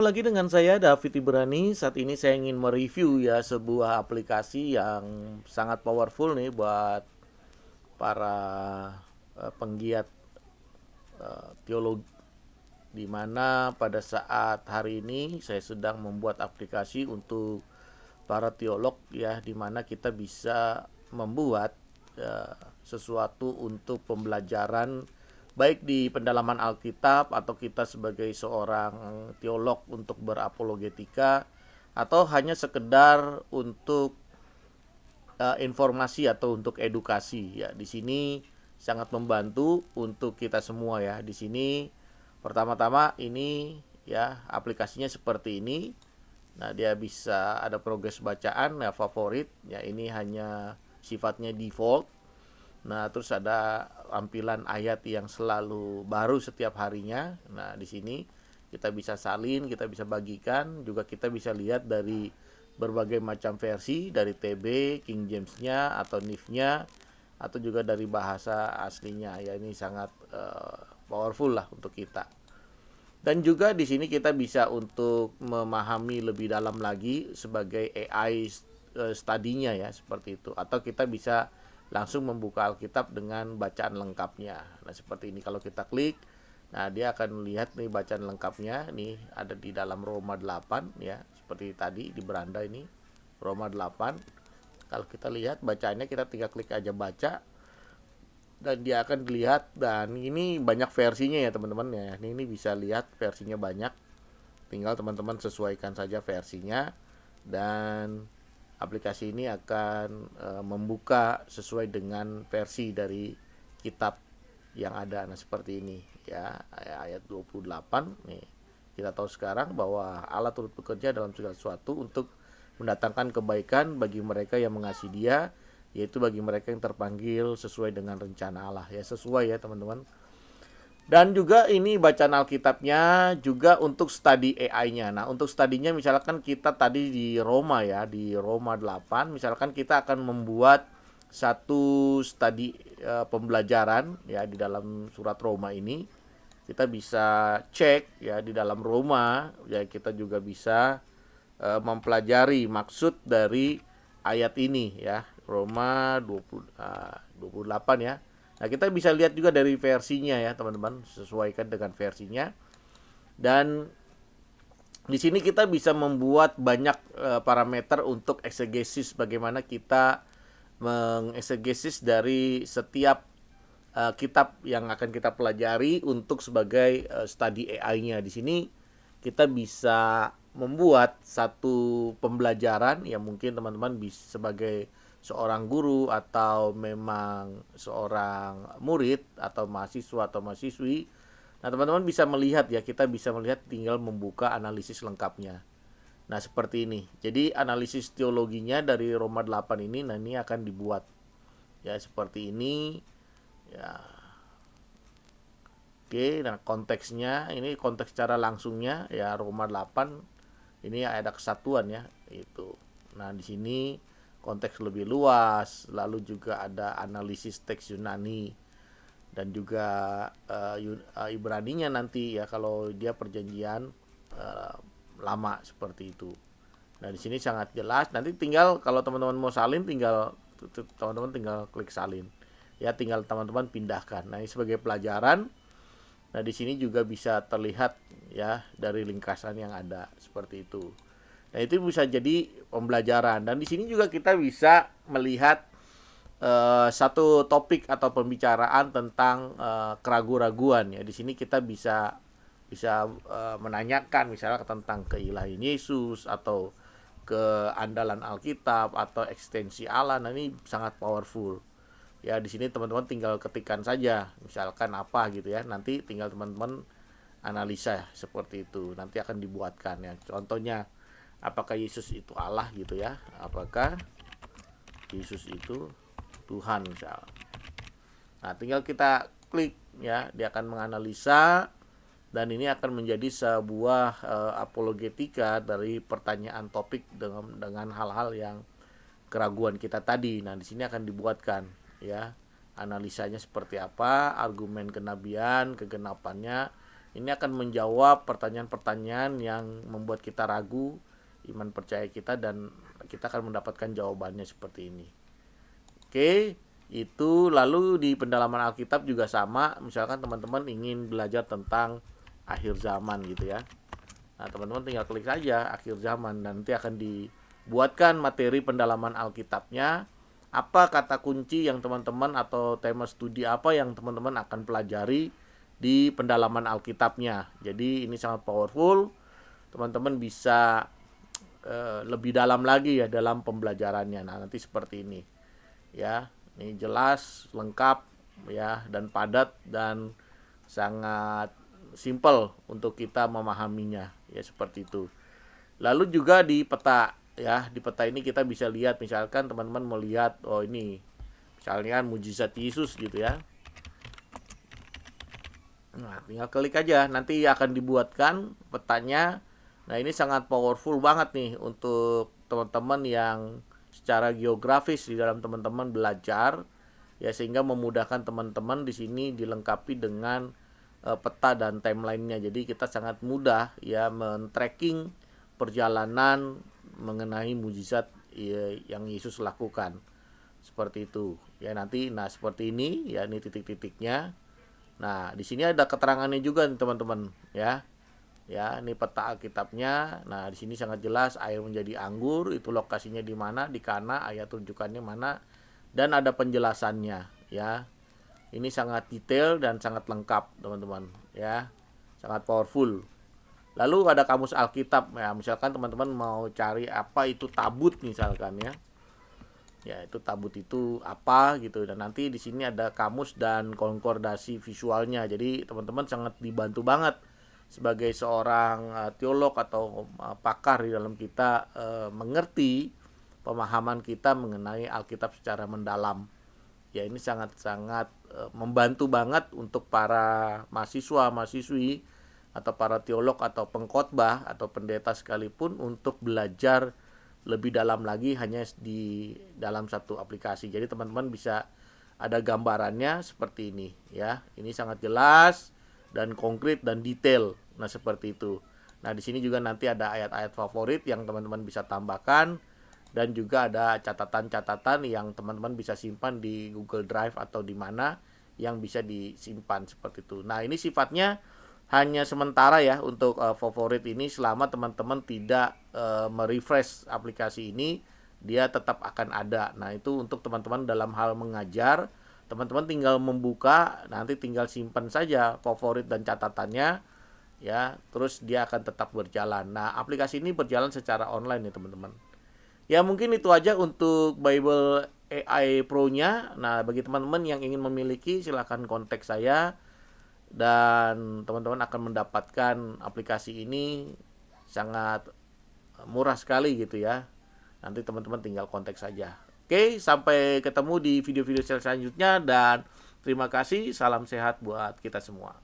Lagi dengan saya David Ibrani. Saat ini saya ingin mereview ya sebuah aplikasi yang sangat powerful nih buat para penggiat teologi, di mana pada saat hari ini saya sedang membuat aplikasi untuk para teolog ya, di mana kita bisa membuat sesuatu untuk pembelajaran baik di pendalaman Alkitab atau kita sebagai seorang teolog untuk berapologetika atau hanya sekedar untuk informasi atau untuk edukasi ya. Di sini sangat membantu untuk kita semua ya. Di sini pertama-tama ini ya aplikasinya seperti ini. Nah, dia bisa ada progres bacaan ya, favorit ya, ini hanya sifatnya default. Nah, terus ada tampilan ayat yang selalu baru setiap harinya. Nah, di sini kita bisa salin, kita bisa bagikan, juga kita bisa lihat dari berbagai macam versi, dari TB, King James-nya atau NIV-nya, atau juga dari bahasa aslinya. Ya, ini sangat powerful lah untuk kita. Dan juga di sini kita bisa untuk memahami lebih dalam lagi sebagai AI studinya ya, seperti itu. Atau kita bisa langsung membuka Alkitab dengan bacaan lengkapnya. Nah, seperti ini kalau kita klik, nah dia akan lihat nih bacaan lengkapnya. Nih ada di dalam Roma 8 ya, seperti tadi di beranda ini Roma 8. Kalau kita lihat bacaannya, kita tinggal klik aja baca dan dia akan dilihat. Dan ini banyak versinya ya teman-teman ya. Ini bisa lihat versinya banyak, tinggal teman-teman sesuaikan saja versinya, dan aplikasi ini akan membuka sesuai dengan versi dari kitab yang ada. Nah, seperti ini ya, ayat 28 nih. Kita tahu sekarang bahwa Allah turut bekerja dalam segala sesuatu untuk mendatangkan kebaikan bagi mereka yang mengasihi Dia, yaitu bagi mereka yang terpanggil sesuai dengan rencana Allah ya. Sesuai ya teman-teman. Dan juga ini bacaan Alkitabnya juga untuk study AI-nya. Nah, untuk studinya misalkan kita tadi di Roma ya, di Roma 8, misalkan kita akan membuat satu study pembelajaran ya di dalam surat Roma ini. Kita bisa cek ya di dalam Roma ya, kita juga bisa mempelajari maksud dari ayat ini ya. Roma 28 ya. Nah, kita bisa lihat juga dari versinya ya, teman-teman, sesuaikan dengan versinya. Dan di sini kita bisa membuat banyak parameter untuk eksegesis, bagaimana kita mengeksegesis dari setiap kitab yang akan kita pelajari untuk sebagai study AI-nya. Di sini kita bisa membuat satu pembelajaran yang mungkin teman-teman bisa sebagai seorang guru atau memang seorang murid atau mahasiswa atau mahasiswi. Nah, teman-teman bisa melihat ya, kita bisa melihat tinggal membuka analisis lengkapnya. Nah, seperti ini. Jadi analisis teologinya dari Roma 8 ini, nah ini akan dibuat ya seperti ini ya. Oke, nah konteksnya ini konteks secara langsungnya ya Roma 8 ini ada kesatuan ya itu. Nah, di sini konteks lebih luas, lalu juga ada analisis teks Yunani dan juga Ibraninya nanti ya kalau dia perjanjian uh, lama seperti itu. Nah, di sini sangat jelas. Nanti tinggal kalau teman-teman mau salin, tinggal teman-teman tinggal klik salin. Ya, tinggal teman-teman pindahkan. Nah, ini sebagai pelajaran. Nah, di sini juga bisa terlihat ya dari lingkaran yang ada seperti itu. Nah, itu bisa jadi pembelajaran. Dan di sini juga kita bisa melihat satu topik atau pembicaraan tentang keraguan-raguan ya. Di sini kita bisa bisa menanyakan misalnya tentang keilahian Yesus atau keandalan Alkitab atau ekstensi Allah. Nah, ini sangat powerful. Ya, di sini teman-teman tinggal ketikkan saja misalkan apa gitu ya, nanti tinggal teman-teman analisa seperti itu, nanti akan dibuatkan ya, contohnya apakah Yesus itu Allah gitu ya, apakah Yesus itu Tuhan misal. Nah, tinggal kita klik ya, dia akan menganalisa, dan ini akan menjadi sebuah apologetika dari pertanyaan topik dengan hal-hal yang keraguan kita tadi. Nah, di sini akan dibuatkan ya analisanya seperti apa, argumen kenabian, kegenapannya, Ini akan menjawab pertanyaan-pertanyaan yang membuat kita ragu iman percaya kita, dan kita akan mendapatkan jawabannya seperti ini. Oke, itu lalu di pendalaman Alkitab juga sama. Misalkan teman-teman ingin belajar tentang akhir zaman gitu ya. Nah, teman-teman tinggal klik saja akhir zaman, dan nanti akan dibuatkan materi pendalaman Alkitabnya. Apa kata kunci yang teman-teman atau tema studi apa yang teman-teman akan pelajari di pendalaman Alkitabnya. Jadi ini sangat powerful. Teman-teman bisa lebih dalam lagi ya dalam pembelajarannya. Nah, nanti seperti ini. Ya, ini jelas, lengkap ya, dan padat, dan sangat simple untuk kita memahaminya ya, seperti itu. Lalu juga di peta ya, di peta ini kita bisa lihat, misalkan teman-teman melihat oh ini misalnya mujizat Yesus gitu ya. Nah, tinggal klik aja, nanti akan dibuatkan petanya. Nah, ini sangat powerful banget nih untuk teman-teman yang secara geografis di dalam teman-teman belajar ya, sehingga memudahkan teman-teman di sini dilengkapi dengan peta dan timelinenya. Jadi kita sangat mudah ya men-tracking perjalanan mengenai mujizat ya, yang Yesus lakukan. Seperti itu. Ya nanti seperti ini ya, ini titik-titiknya. Nah, di sini ada keterangannya juga nih teman-teman ya. Ya, ini peta Alkitabnya. Nah, di sini sangat jelas air menjadi anggur, itu lokasinya di mana, di Kana, ayat rujukannya mana, dan ada penjelasannya ya. Ini sangat detail dan sangat lengkap, teman-teman ya. Sangat powerful. Lalu ada kamus Alkitab ya, misalkan teman-teman mau cari apa itu tabut misalkan ya. Ya, itu tabut itu apa gitu, dan nanti di sini ada kamus dan konkordasi visualnya. Jadi teman-teman sangat dibantu banget sebagai seorang teolog atau pakar di dalam kita mengerti pemahaman kita mengenai Alkitab secara mendalam. Ya, ini sangat-sangat membantu banget untuk para mahasiswa, mahasiswi, atau para teolog atau pengkhotbah atau pendeta sekalipun untuk belajar lebih dalam lagi hanya di dalam satu aplikasi. Jadi teman-teman bisa ada gambarannya seperti ini ya. Ini sangat jelas dan konkret dan detail. Nah, seperti itu. Nah, di sini juga nanti ada ayat-ayat favorit yang teman-teman bisa tambahkan, dan juga ada catatan-catatan yang teman-teman bisa simpan di Google Drive atau di mana yang bisa disimpan seperti itu. Nah, ini sifatnya hanya sementara ya untuk favorit ini, selama teman-teman tidak merefresh aplikasi ini, dia tetap akan ada. Nah, itu untuk teman-teman dalam hal mengajar, teman-teman tinggal membuka, nanti tinggal simpan saja favorit dan catatannya ya, terus dia akan tetap berjalan. Nah, aplikasi ini berjalan secara online ya teman-teman. Ya, mungkin itu aja untuk Bible AI Pro-nya. Nah, bagi teman-teman yang ingin memiliki, silahkan kontak saya, dan teman-teman akan mendapatkan aplikasi ini sangat murah sekali gitu ya. Nanti teman-teman tinggal kontak saja. Oke, sampai ketemu di video-video selanjutnya, dan terima kasih. Salam sehat buat kita semua.